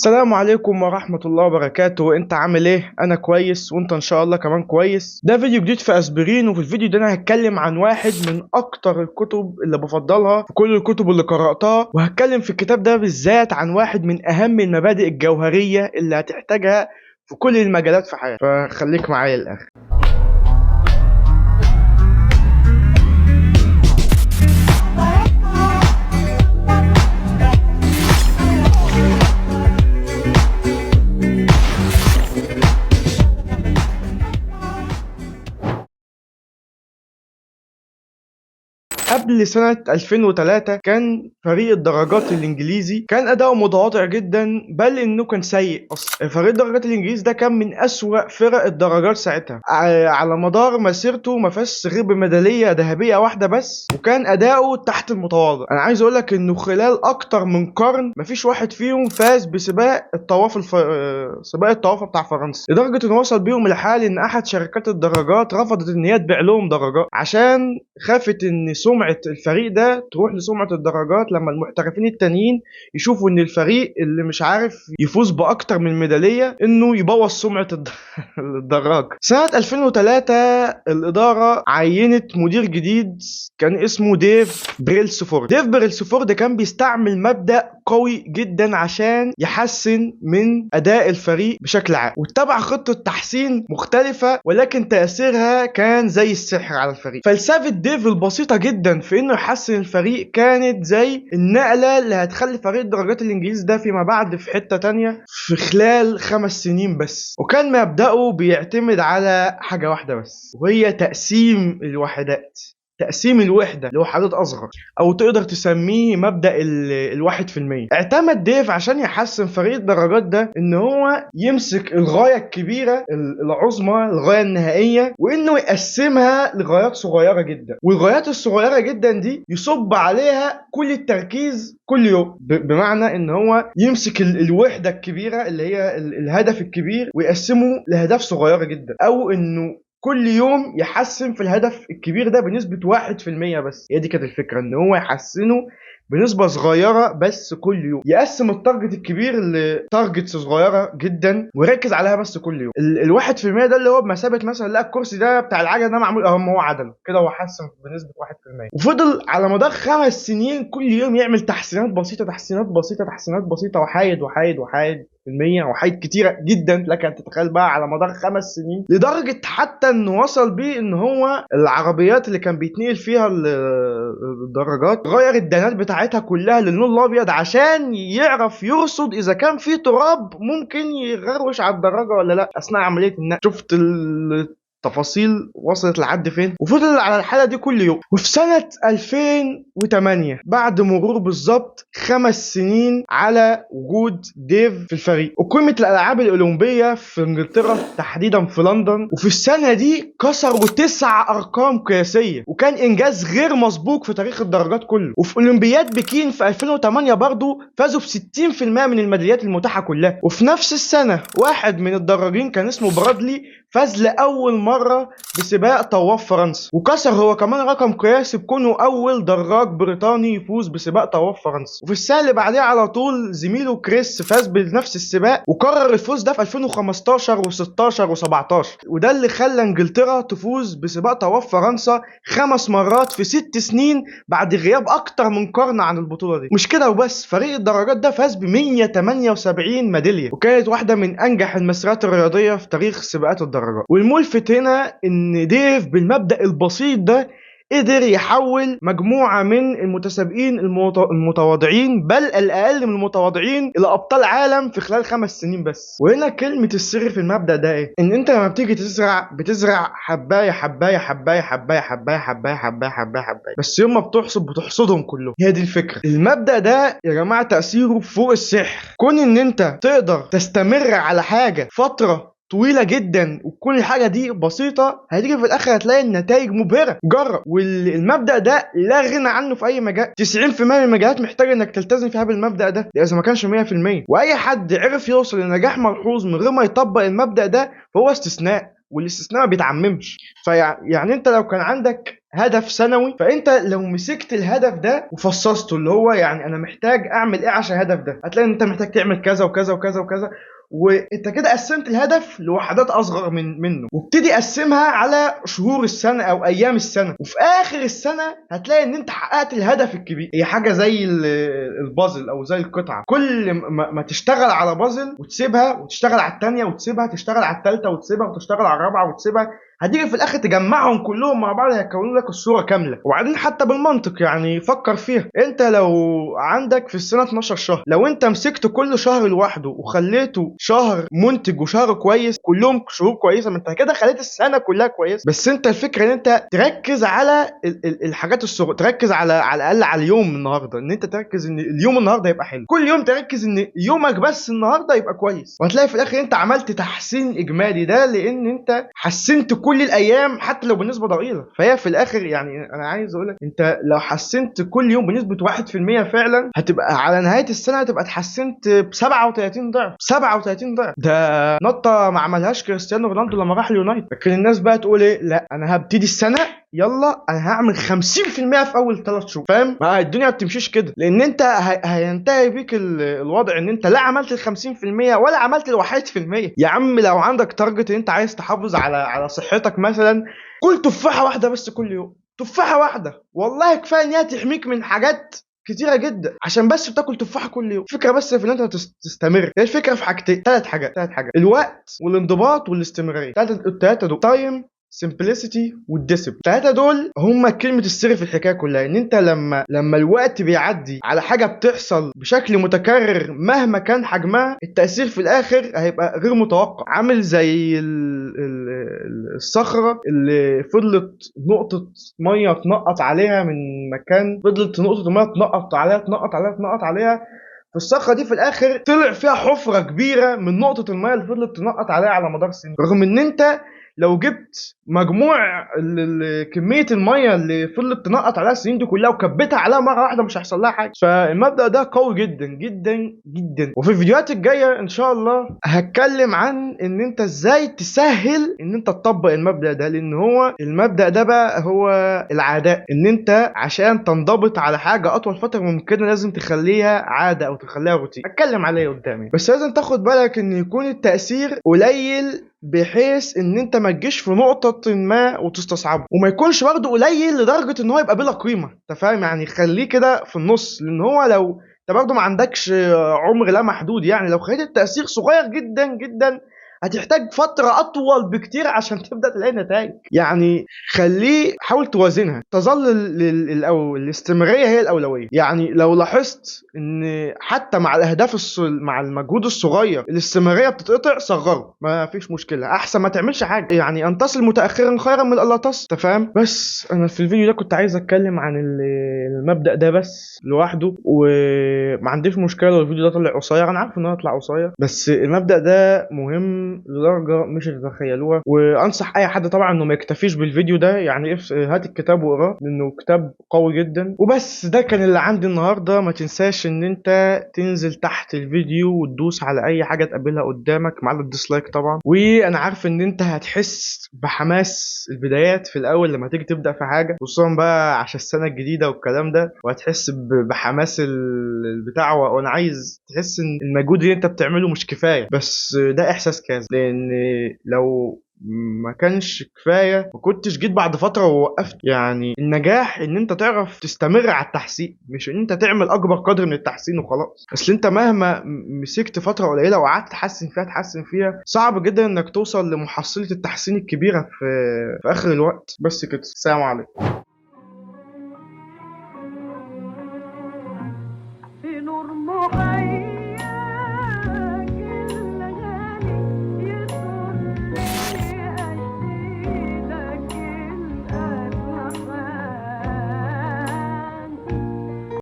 السلام عليكم ورحمة الله وبركاته. انت عامل ايه؟ انا كويس وانت ان شاء الله كمان كويس. ده فيديو جديد في اسبرين، وفي الفيديو ده انا هتكلم عن واحد من اكتر الكتب اللي بفضلها في كل الكتب اللي قرأتها، وهتكلم في الكتاب ده بالذات عن واحد من اهم المبادئ الجوهرية اللي هتحتاجها في كل المجالات في حياتك، فخليك معايا للاخر. قبل سنة 2003 كان فريق الدراجات الإنجليزي كان أداؤه متواضع جدا، بل إنه كان سيء أصلا. فريق الدراجات الإنجليزي ده كان من أسوأ فرق الدراجات ساعتها. على مدار مسيرته ما فاز غير بميدالية ذهبية واحدة بس، وكان أداؤه تحت المتواضع. أنا عايز أقولك إنه خلال أكتر من قرن مفيش واحد فيهم فاز بسباق الطواف سباق الطواف بتاع فرنسا، لدرجة إنه وصل بيهم الحال إن أحد شركات الدراجات رفضت إن هي تبيع لهم دراجات، عشان خافت إن سمعة الفريق ده تروح لسمعة الدراجات لما المحترفين التانيين يشوفوا ان الفريق اللي مش عارف يفوز باكتر من ميدالية انه يبوظ سمعة الدراج. سنة 2003 الادارة عينت مدير جديد كان اسمه ديف بريلسفورد. ديف بريلسفورد كان بيستعمل مبدأ قوي جدا عشان يحسن من اداء الفريق بشكل عام، واتبع خطة تحسين مختلفة ولكن تأثيرها كان زي السحر على الفريق. فلسفة ديف البسيطة جدا في انه يحسن الفريق كانت زي النقلة اللي هتخلي فريق الدراجات الانجليزي ده فيما بعد في حتة تانية في خلال 5 سنين بس. وكان مبدأه بيعتمد على حاجة واحدة بس، وهي تقسيم الوحدات، تقسيم الوحدة لوحدات أصغر، أو تقدر تسميه مبدأ الواحد في المية. اعتمد ديف عشان يحسن فريق الدراجات ده إن هو يمسك الغاية الكبيرة العظمى، الغاية النهائية، وإنه يقسمها لغايات صغيرة جدا، والغايات الصغيرة جدا دي يصب عليها كل التركيز كل يوم. بمعنى إن هو يمسك الوحدة الكبيرة اللي هي الهدف الكبير ويقسمه لأهداف صغيرة جدا، أو إنه كل يوم يحسن في الهدف الكبير ده بنسبة 1% بس. هي دي كانت الفكرة، ان هو يحسنه بنسبة صغيرة بس كل يوم، يقسم التارجت الكبير لتارجتس صغيرة جدا ويركز عليها بس كل يوم. الواحد في المية ده اللي هو بمثابة مثلا لا الكرسي ده بتاع العجلة ده معمول اهو هو عدله كده، هو حسن بنسبة 1%. وفضل على مدار 5 سنين كل يوم يعمل تحسينات بسيطة تحسينات بسيطة تحسينات بسيطة، وحايد وحايد وحايد في المية، وحايد كتيرة جدا لك ان تتخيل بقى على مدار 5 سنين، لدرجة حتى انه وصل بيه ان هو العربيات اللي كان بيتنقل فيها الدراجات غير الدهانات بتاعتها كلها للون الابيض عشان يعرف يرصد اذا كان في تراب ممكن يغروش على الدراجة ولا لا اثناء عملية النقل. شفت تفاصيل وصلت لحد فين؟ وفضل على الحالة دي كل يوم. وفي سنة 2008 بعد مرور بالظبط 5 سنين على وجود ديف في الفريق، أقيمت الألعاب الأولمبية في إنجلترا تحديدا في لندن، وفي السنة دي كسروا 9 أرقام قياسية، وكان إنجاز غير مسبوق في تاريخ الدراجات كله. وفي أولمبياد بكين في 2008 برضو فازوا ب60% من الميداليات المتاحة كلها. وفي نفس السنة واحد من الدراجين كان اسمه برادلي فاز لأول مرة بسباق طواف فرنسا، وكسر هو كمان رقم قياسي بكونه أول دراج بريطاني يفوز بسباق طواف فرنسا. وفي السنة اللي بعدها على طول زميله كريس فاز بنفس السباق وكرر الفوز ده في 2015 و16 و17، وده اللي خلى انجلترا تفوز بسباق طواف فرنسا 5 مرات في 6 سنين بعد غياب أكتر من قرن عن البطولة دي. مش كده وبس، فريق الدراجات ده فاز ب 178 ميدالية، وكانت واحدة من أنجح المسيرات الرياضية في تاريخ سباقات الدراجات. والملفت هنا ان ديف بالمبدأ البسيط ده قدر يحول مجموعة من المتسابقين المتواضعين، بل الأقل من المتواضعين، إلى أبطال عالم في خلال 5 سنين بس. وهنا كلمة السر في المبدأ ده إيه؟ إن أنت لما بتيجي بتزرع حباية حباية حباية حباية حباية حباية حباية حباية حباية، بس يوم ما بتحصدهم كلهم. هي دي الفكرة. المبدأ ده يا جماعة تأثيره فوق السحر. كون إن أنت تقدر تستمر على حاجة فترة طويلة جدا وكل حاجة دي بسيطة، هتيجي في الآخر هتلاقي النتائج مبهرة. جرب. والمبدأ ده لا غنى عنه في أي مجال. 90% من المجالات محتاج إنك تلتزم فيها بالمبدأ ده، إذا ما كانش 100%. وأي حد عرف يوصل لنجاح ملحوظ من غير ما يطبق المبدأ ده فهو استثناء والاستثناء ما بيتعممش. فيعني انت لو كان عندك هدف سنوي، فانت لو مسكت الهدف ده وفصصته، اللي هو يعني انا محتاج اعمل ايه عشان الهدف ده، هتلاقي ان انت محتاج تعمل كذا وكذا وكذا وكذا، وانت كده قسمت الهدف لوحدات اصغر منه، وابتدي قسمها على شهور السنه او ايام السنه، وفي اخر السنه هتلاقي ان انت حققت الهدف الكبير. هي حاجه زي البازل او زي القطعه، كل ما تشتغل على بازل وتسيبها وتشتغل على الثانيه وتسيبها، تشتغل على الثالثه وتسيبها وتشتغل على الرابعه وتسيبها، هتيجي في الاخر تجمعهم كلهم مع بعض هيكونوا لك الصوره كامله. وبعدين حتى بالمنطق يعني فكر فيها، انت لو عندك في السنه 12 شهر، لو انت مسكت كل شهر لوحده وخليته شهر منتج وشهر كويس، كلهم شهور كويسه، ما انت كده خليت السنه كلها كويسه. بس انت الفكره ان انت تركز على الحاجات الصغيره، تركز على الاقل على اليوم النهارده، ان انت تركز ان اليوم النهارده يبقى حلو، كل يوم تركز ان يومك بس النهارده يبقى كويس، وهتلاقي في الاخر انت عملت تحسين اجمالي. ده لان انت حسنت كل الايام حتى لو بنسبه ضئيله. فهي في الاخر يعني انا عايز اقول لك، انت لو حسنت كل يوم بنسبه 1% فعلا، هتبقى على نهايه السنه هتبقى اتحسنت ب 37 ضعف. 37 ضعف ده نطه ما عملهاش كريستيانو رونالدو لما راح اليونايتد. لكن الناس بقى تقول ايه، لا انا هبتدي السنه يلا انا هعمل 50% في اول 3 شهور. فاهم؟ ما الدنيا ما بتمشيش كده، لان انت هينتهي بيك الوضع ان انت لا عملت ال 50% ولا عملت ال 1%. يا عم لو عندك تارجت ان انت عايز تحافظ على صحتك مثلا، كل تفاحه واحده بس كل يوم، تفاحه واحده والله كفايه ان هي تحميك من حاجات كتيره جدا عشان بس بتاكل تفاحه كل يوم. الفكره بس في ان انت تستمر. هي الفكره في حاجتين، ثلاث حاجات، الوقت والانضباط والاستمراريه. الثلاثه دول، تايم، simplicity والديسيبل. الثلاثه دول هم كلمه السر في الحكايه كلها. ان انت لما الوقت بيعدي على حاجه بتحصل بشكل متكرر مهما كان حجمها، التاثير في الاخر هيبقى غير متوقع. عامل زي الصخره اللي فضلت نقطه ميه تنقط عليها من مكان، فضلت نقطه الميه تنقط عليها تنقط عليها تنقط عليها، في الصخره دي في الاخر طلع فيها حفره كبيره من نقطه الميه اللي فضلت تنقط عليها على مدار السنين. رغم ان انت لو جبت مجموع كميه الميه اللي فضلت تنقط عليها السنين دي كلها وكبتها عليها مره واحده، مش هيحصل لها حاجه. فالمبدا ده قوي جدا جدا جدا. وفي الفيديوهات الجايه ان شاء الله هتكلم عن ان انت ازاي تسهل ان انت تطبق المبدا ده، لان هو المبدا ده بقى هو العادات. ان انت عشان تنضبط على حاجه اطول فتره ممكنه لازم تخليها عاده او تخليها روتين. هتكلم عليه قدامي، بس لازم تاخد بالك ان يكون التاثير قليل بحيث ان انت ما تجيش في نقطه ما وتستصعبه، وما يكونش برضه قليل لدرجه ان هو يبقى بلا قيمه. انت فاهم؟ يعني خليه كده في النص، لان هو لو انت برضه ما عندكش عمر لا محدود، يعني لو خليت التاثير صغير جدا جدا هتحتاج فترة أطول بكتير عشان تبدأ تلاقي نتائج. يعني خليه، حاول توازنها، تظل الاستمرارية هي الأولوية. يعني لو لاحظت إن حتى مع الأهداف مع المجهود الصغير الاستمرارية بتتقطع، صغره، ما فيش مشكلة، أحسن ما تعملش حاجة. يعني أن تصل متأخرا خيرا من ألا تصل. أنت فاهم؟ بس أنا في الفيديو ده كنت عايز أتكلم عن المبدأ ده بس لوحده، وما عنديش مشكلة لو الفيديو ده طلع قصير. أنا عارف إن هو يطلع قصير، بس المبدأ ده مهم لدرجة مش هتتخيلوها. وانصح اي حد طبعا انه ما يكتفيش بالفيديو ده، يعني هات الكتاب واقراه لانه كتاب قوي جدا. وبس ده كان اللي عندي النهارده. ما تنساش ان انت تنزل تحت الفيديو وتدوس على اي حاجة تقابلها قدامك مع الديسلايك طبعا. وانا عارف ان انت هتحس بحماس البدايات في الاول لما تيجي تبدأ في حاجة، خصوصا بقى عشان السنة الجديدة والكلام ده، وهتحس بحماس البتاع، وانا عايز تحس ان المجهود اللي انت بتعمله مش كفاية. بس ده احساس كاذب، لان لو ما كانش كفايه ما كنتش جيت بعد فتره ووقفت. يعني النجاح ان انت تعرف تستمر على التحسين، مش ان انت تعمل اكبر قدر من التحسين وخلاص. اصل انت مهما مسكت فتره قليله وقعدت تحسن فيها صعب جدا انك توصل لمحصله التحسين الكبيره في اخر الوقت. بس كده، السلام عليكم.